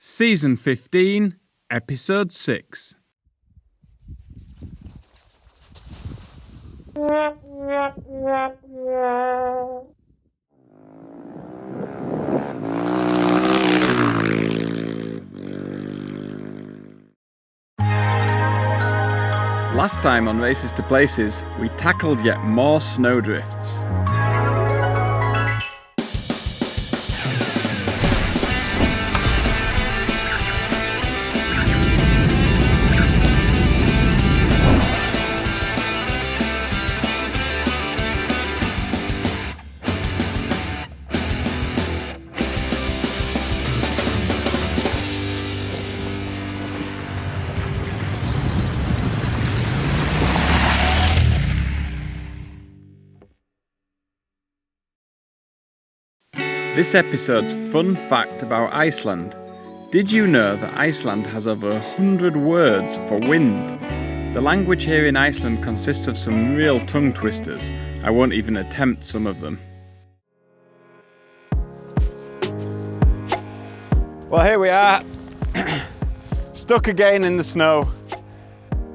Season 15, Episode 6. Last time on Races to Places, we tackled yet more snowdrifts. This episode's fun fact about Iceland. Did you know that Iceland has over 100 words for wind? The language here in Iceland consists of some real tongue twisters. I won't even attempt some of them. Well, here we are, stuck again in the snow,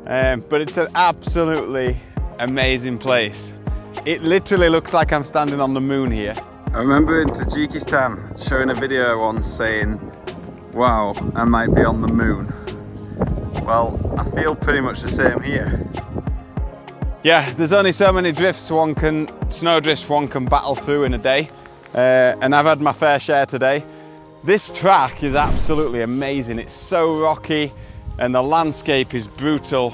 but it's an absolutely amazing place. It literally looks like I'm standing on the moon here. I remember in Tajikistan showing a video once saying, wow, I might be on the moon. Well, I feel pretty much the same here. Yeah, there's only so many snow drifts one can battle through in a day, and I've had my fair share today. This track is absolutely amazing. It's so rocky and the landscape is brutal.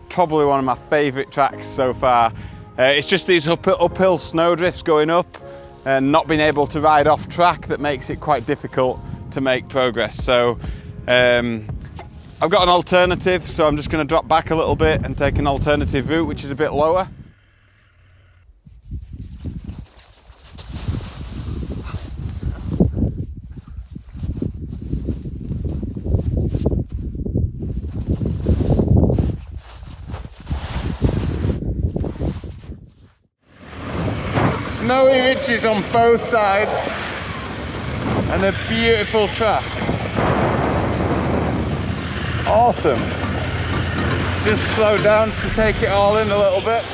Probably one of my favourite tracks so far. It's just these uphill snow drifts going up and not being able to ride off track that makes it quite difficult to make progress. So I've got an alternative, so I'm just going to drop back a little bit and take an alternative route which is a bit lower. Snowy ridges on both sides and a beautiful track. Awesome. Just slow down to take it all in a little bit.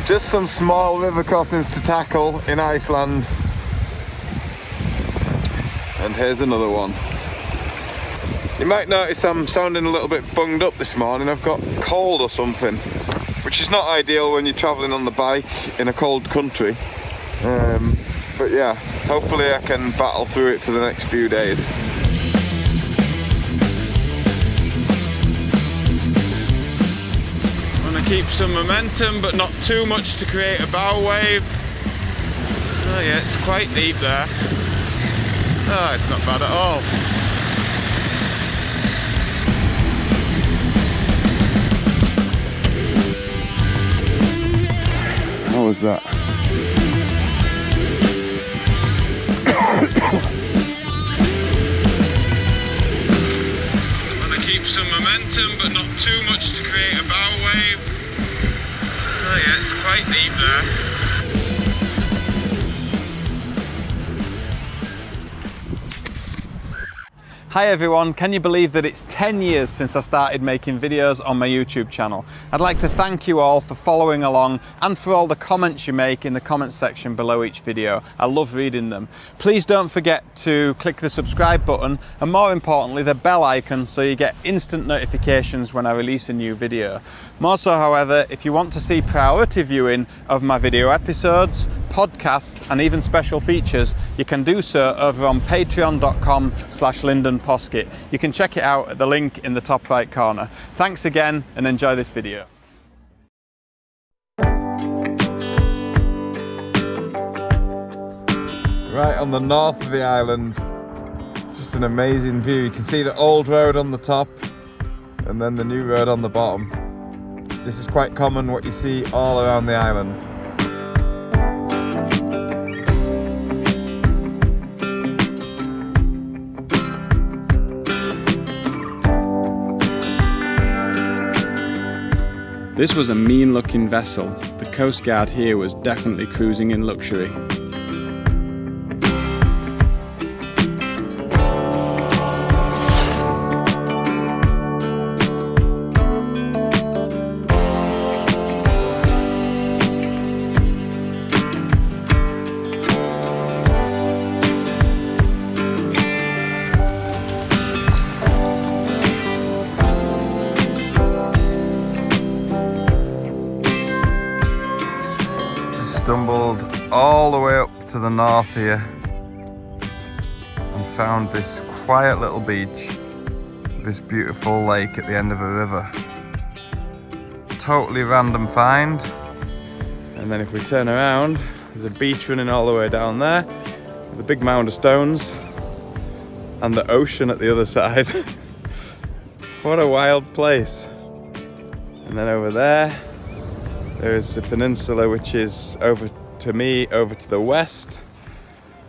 Just some small river crossings to tackle in Iceland. And here's another one. You might notice I'm sounding a little bit bunged up this morning. I've got cold or something, which is not ideal when you're travelling on the bike in a cold country. But yeah, hopefully I can battle through it for the next few days. Keep some momentum, but not too much to create a bow wave. Oh yeah, it's quite deep there. Oh, it's not bad at all. What was that? Want to keep some momentum, but not too much to create a bow wave. Oh yeah, it's quite deep there. Hi everyone, can you believe that it's 10 years since I started making videos on my YouTube channel? I'd like to thank you all for following along and for all the comments you make in the comments section below each video. I love reading them. Please don't forget to click the subscribe button and more importantly the bell icon so you get instant notifications when I release a new video. More so, however, if you want to see priority viewing of my video episodes, podcasts and even special features, you can do so over on patreon.com/Lyndon Poskitt. You can check it out at the link in the top right corner. Thanks again and enjoy this video. Right on the north of the island, just an amazing view. You can see the old road on the top and then the new road on the bottom. This is quite common what you see all around the island. This was a mean looking vessel. The Coast Guard here was definitely cruising in luxury. Stumbled all the way up to the north here and found this quiet little beach, this beautiful lake at the end of a river. Totally random find. And then if we turn around, there's a beach running all the way down there with a big mound of stones and the ocean at the other side. What a wild place. And then over there is the peninsula, which is over to the west,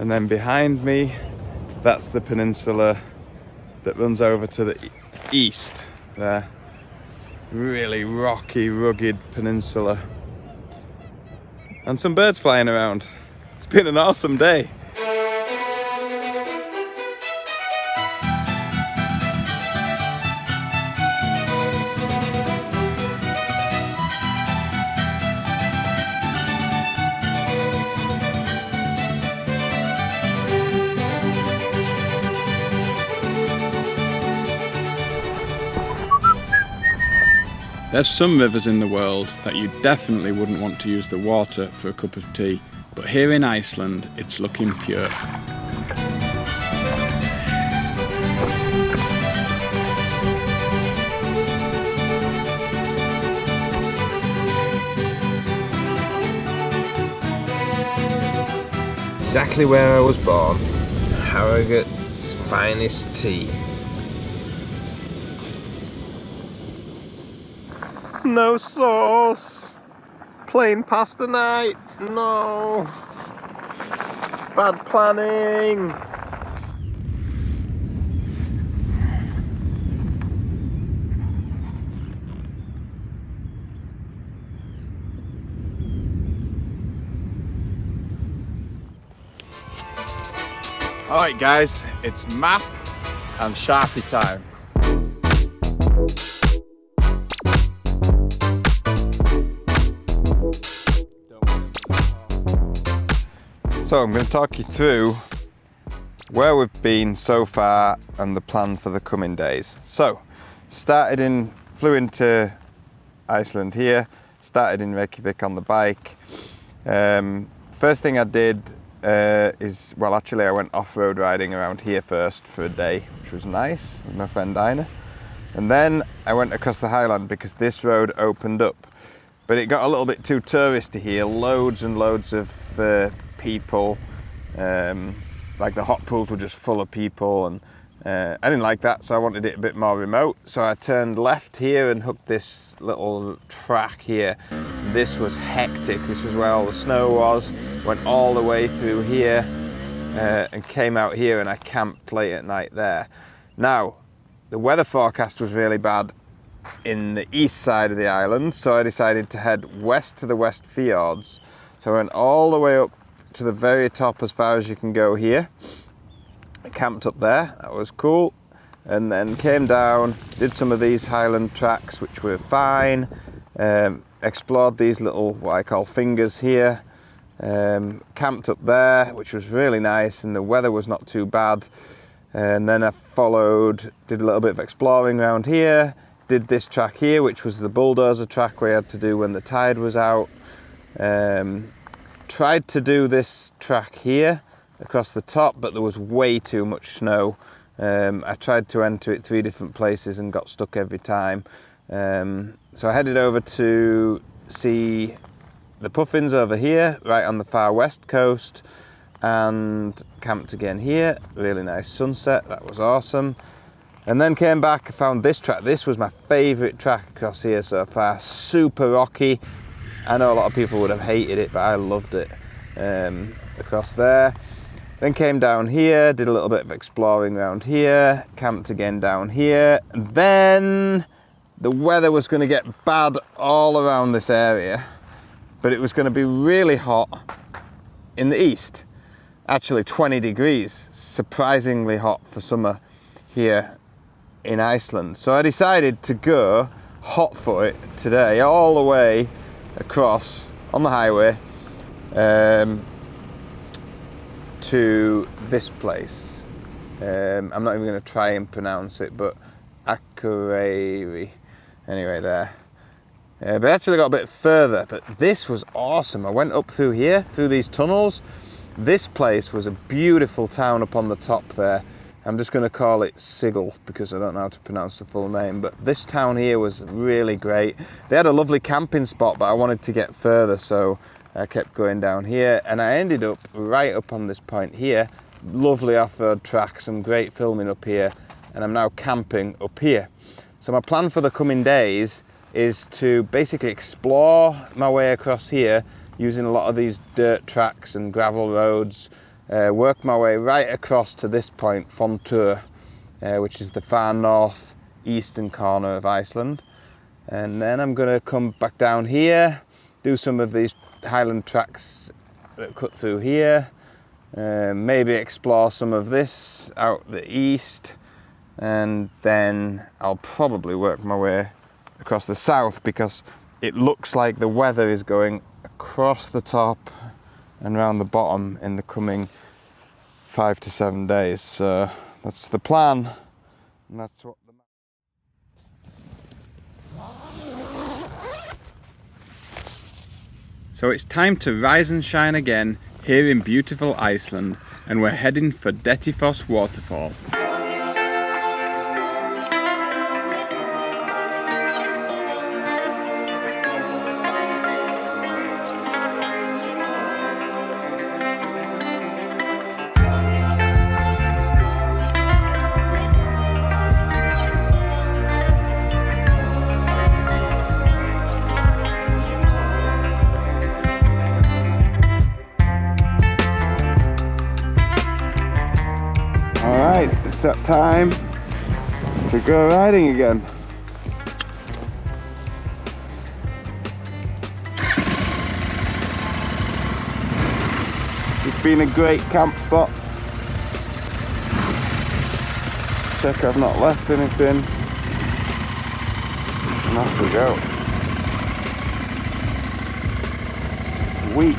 and then behind me that's the peninsula that runs over to the east there. Really rocky, rugged peninsula and some birds flying around. It's been an awesome day. There's some rivers in the world that you definitely wouldn't want to use the water for a cup of tea, but here in Iceland it's looking pure. Exactly where I was born, Harrogate's finest tea. No sauce. Plain pasta night. No. Bad planning. Alright guys, it's map and Sharpie time. So I'm going to talk you through where we've been so far and the plan for the coming days. So, flew into Iceland here, started in Reykjavik on the bike. First thing I did is, well actually I went off-road riding around here first for a day, which was nice, with my friend Dinah. And then I went across the highland because this road opened up. But it got a little bit too touristy here, loads and loads of people, like the hot pools were just full of people, and I didn't like that, so I wanted it a bit more remote. So I turned left here and hooked this little track here. This was hectic. This was where all the snow was. Went all the way through here and came out here, and I camped late at night there. Now, the weather forecast was really bad in the east side of the island, so I decided to head west to the West Fjords. So I went all the way up to the very top as far as you can go here. I camped up there, that was cool. and then came down, did some of these highland tracks which were fine, explored these little what I call fingers here, camped up there which was really nice and the weather was not too bad, and then I followed, did a little bit of exploring around here, did this track here which was the bulldozer track we had to do when the tide was out. Tried to do this track here across the top, but there was way too much snow. I tried to enter it 3 different places and got stuck every time. So I headed over to see the puffins over here, right on the far west coast, and camped again here. Really nice sunset, that was awesome. And then came back, found this track. This was my favourite track across here so far. Super rocky. I know a lot of people would have hated it, but I loved it across there. Then came down here, did a little bit of exploring around here, camped again down here. Then the weather was going to get bad all around this area, but it was going to be really hot in the east. Actually 20 degrees, surprisingly hot for summer here in Iceland. So I decided to go hot foot today all the way across on the highway to this place. I'm not even going to try and pronounce it, but Akureyri. Anyway, there. But I actually got a bit further, but this was awesome. I went up through here, through these tunnels. This place was a beautiful town up on the top there. I'm just going to call it Sigil because I don't know how to pronounce the full name, but this town here was really great. They had a lovely camping spot, but I wanted to get further, so I kept going down here, and I ended up right up on this point here. Lovely off-road track, some great filming up here, and I'm now camping up here. So my plan for the coming days is to basically explore my way across here using a lot of these dirt tracks and gravel roads, work my way right across to this point, Fontur, which is the far north eastern corner of Iceland. And then I'm going to come back down here, do some of these highland tracks that cut through here, maybe explore some of this out the east, and then I'll probably work my way across the south because it looks like the weather is going across the top and around the bottom in the coming 5 to 7 days. So that's the plan, and that's what So it's time to rise and shine again here in beautiful Iceland, and we're heading for Dettifoss waterfall. Alright, it's that time to go riding again. It's been a great camp spot. Check I've not left anything. And off we go. Sweet.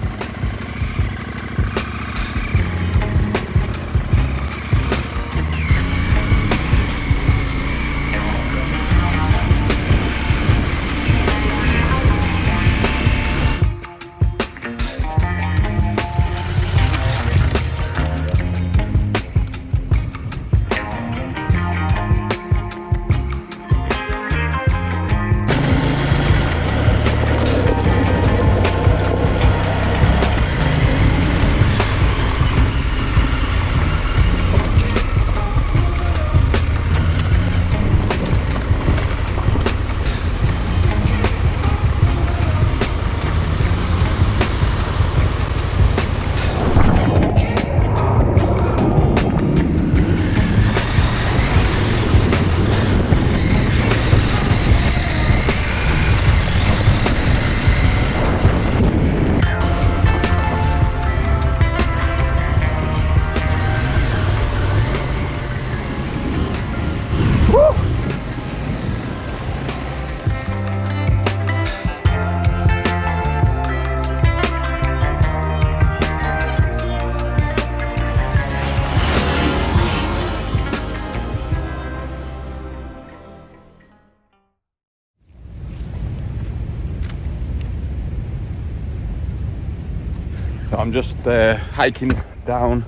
So I'm just hiking down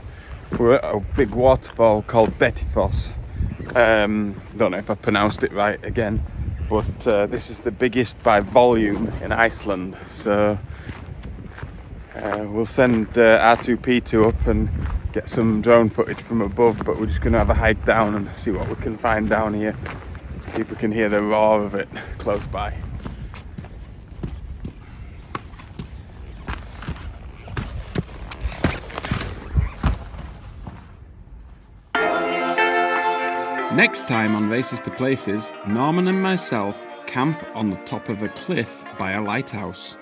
to a big waterfall called Bettifoss. Don't know if I pronounced it right again, but this is the biggest by volume in Iceland. So we'll send R2P2 up and get some drone footage from above, but we're just going to have a hike down and see what we can find down here. See if we can hear the roar of it close by. Next time on Races to Places, Norman and myself camp on the top of a cliff by a lighthouse.